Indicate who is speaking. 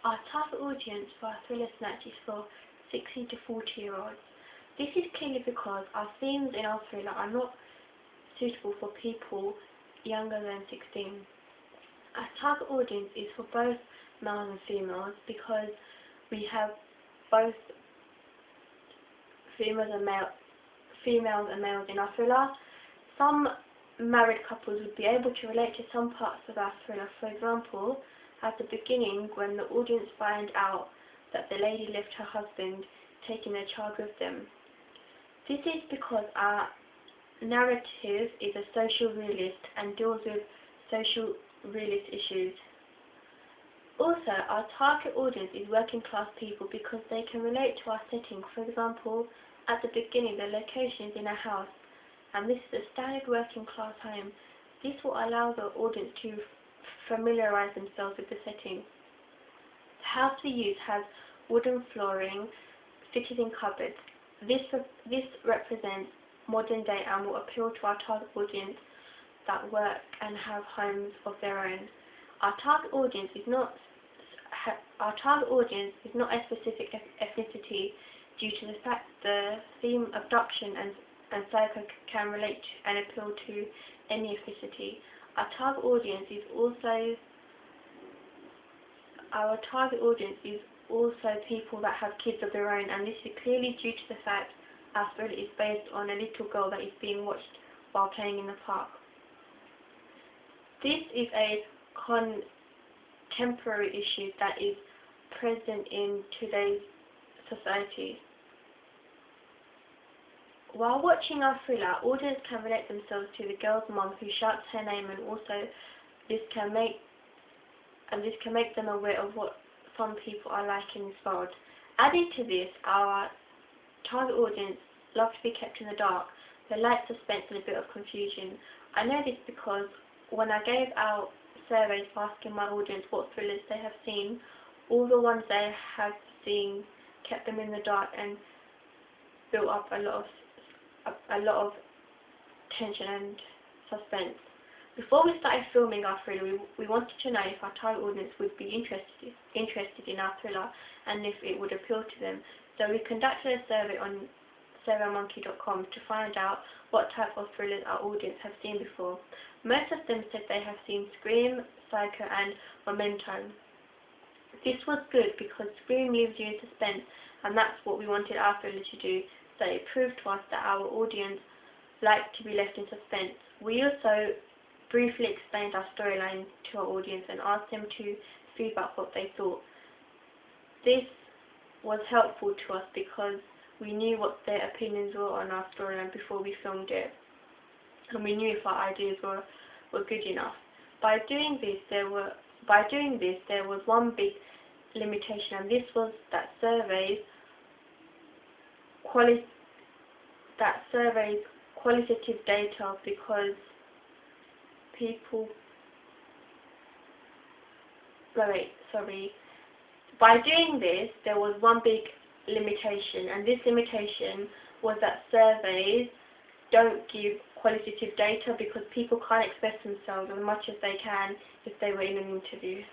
Speaker 1: Our target audience for our thriller snatch is for 16 to 40-year-olds. This is clearly because our themes in our thriller are not suitable for people younger than 16. Our target audience is for both males and females because we have both females and males in our thriller. Some married couples would be able to relate to some parts of our thriller. For example, at the beginning, when the audience find out that the lady left her husband, taking their child with them. This is because our narrative is a social realist and deals with social realist issues. Also, our target audience is working class people because they can relate to our setting. For example, at the beginning, the location is in a house, and this is a standard working class home. This will allow the audience to familiarize themselves with the setting. The house we use has wooden flooring fitted in cupboards. This represents modern day and will appeal to our target audience that work and have homes of their own. Our target audience is not a specific ethnicity due to the fact the theme abduction and psycho can relate and appeal to any ethnicity. Our target audience is also people that have kids of their own, and this is clearly due to the fact our thriller is based on a little girl that is being watched while playing in the park. This is a contemporary issue that is present in today's society. While watching our thriller, audience can relate themselves to the girl's mom who shouts her name, and also this can make them aware of what some people are like in this world. Adding to this, our target audience love to be kept in the dark. They like suspense and a bit of confusion. I know this because when I gave out surveys asking my audience what thrillers they have seen, all the ones they have seen kept them in the dark and built up a lot of tension and suspense. Before we started filming our thriller, we wanted to know if our target audience would be interested in our thriller and if it would appeal to them. So we conducted a survey on surveymonkey.com to find out what type of thrillers our audience have seen before. Most of them said they have seen Scream, Psycho and Memento. This was good because Scream leaves you in suspense, and that's what we wanted our thriller to do, so it proved to us that our audience liked to be left in suspense. We also briefly explained our storyline to our audience and asked them to feedback what they thought. This was helpful to us because we knew what their opinions were on our storyline before we filmed it, and we knew if our ideas were good enough. By doing this, there was one big limitation, and this was that surveys qualitative data, because By doing this, there was one big limitation, and this limitation was that surveys don't give qualitative data because people can't express themselves as much as they can if they were in an interview.